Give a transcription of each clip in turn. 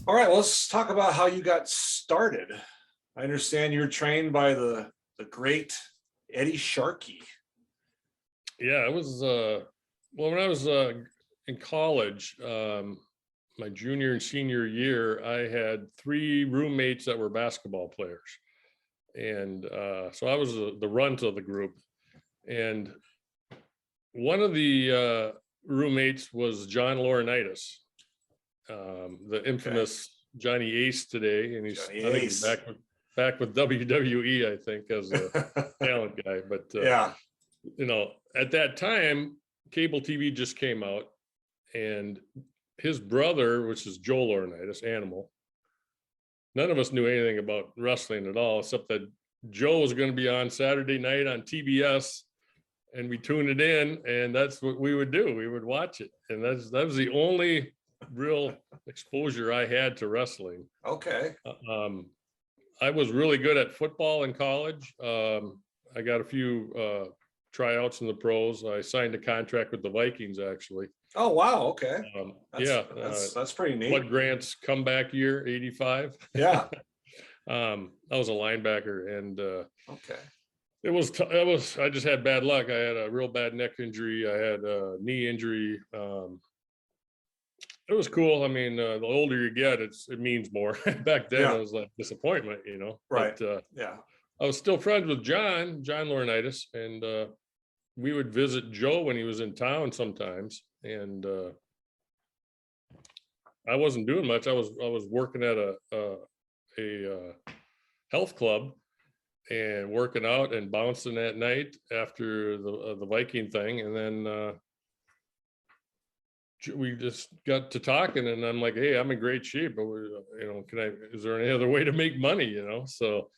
All right, let's talk about how you got started. I understand you're trained by the great Eddie Sharkey. Yeah, it was well, when I was in college, my junior and senior year, I had 3 roommates that were basketball players. And so I was the runt of the group. And one of the roommates was John Laurinaitis, the infamous Johnny Ace today. And I think he's back with WWE, I think, as a talent guy. But yeah, at that time, cable TV just came out, and his brother, which is Joe Laurinaitis, Animal, none of us knew anything about wrestling at all, except that Joe was going to be on Saturday night on TBS, and we tuned it in, and that's what we would do. We would watch it, and that was the only real exposure I had to wrestling. Okay. I was really good at football in college. I got a few tryouts in the pros. I signed a contract with the Vikings, actually. Oh, wow. Okay. That's pretty neat. Bud Grant's comeback year, 85. Yeah. I was a linebacker, and okay. It was I just had bad luck. I had a real bad neck injury. I had a knee injury. It was cool. I mean, the older you get, it means more. Back then, it was like disappointment, Right. But, yeah. I was still friends with John Laurinaitis, and we would visit Joe when he was in town sometimes. And I wasn't doing much. I was working at a health club and working out and bouncing at night after the Viking thing, and then we just got to talking, and I'm like, hey, I'm in great shape, but is there any other way to make money? So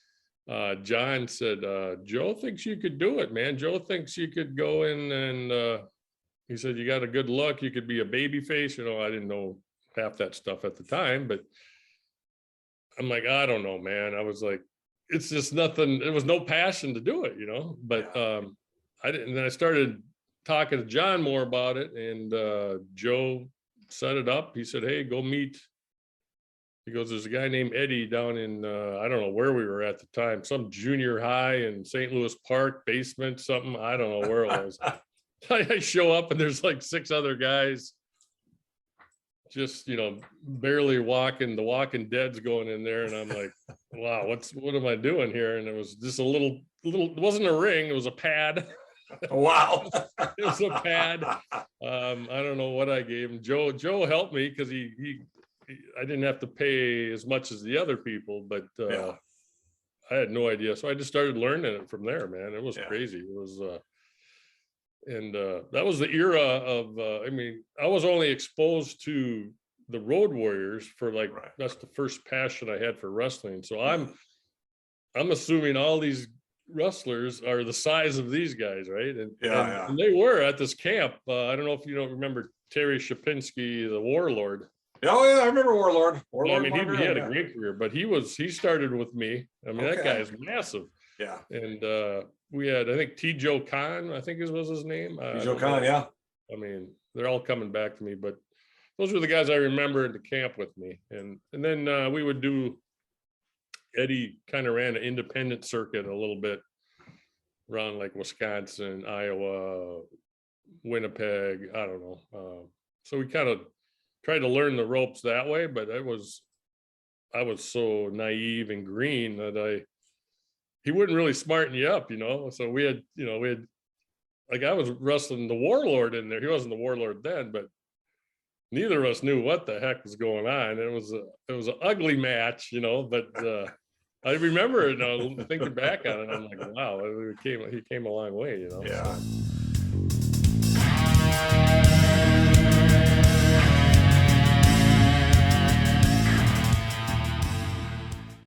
John said, Joe thinks you could do it, man. Joe thinks you could go in, and he said, you got a good look. You could be a baby face. I didn't know half that stuff at the time, but I'm like, I don't know, man. I was like, it's just nothing. There was no passion to do it, but I didn't. And then I started talking to John more about it, and Joe set it up. He said, hey, go meet. He goes, there's a guy named Eddie down in, I don't know where we were at the time, some junior high in St. Louis Park, basement, something. I don't know where it was. I show up, and there's like 6 other guys just, barely walking. The Walking Dead's going in there. And I'm like, wow, what am I doing here? And it was just a little, it wasn't a ring. It was a pad. Wow. It was a pad. I don't know what I gave him. Joe helped me, because I didn't have to pay as much as the other people, but I had no idea. So I just started learning it from there, man. It was crazy. It was, and that was the era of, I was only exposed to the Road Warriors for that's the first passion I had for wrestling. So I'm assuming all these wrestlers are the size of these guys, right? And they were at this camp. I don't know if you don't remember Terry Shapinski, the Warlord. Oh yeah, I remember Warlord. He had a great career, but he started with me. That guy is massive. Yeah. And we had, I think, Joe Khan, I think was his name. Joe Khan, yeah. They're all coming back to me, but those were the guys I remember in the camp with me. And then we would do, Eddie kind of ran an independent circuit a little bit around like Wisconsin, Iowa, Winnipeg, I don't know. So we kind of tried to learn the ropes that way, but I was so naive and green that he wouldn't really smarten you up, So we had, like, I was wrestling the Warlord in there. He wasn't the Warlord then, but neither of us knew what the heck was going on. It was an ugly match, but I remember it, thinking back on it, I'm like, wow, he came a long way, Yeah.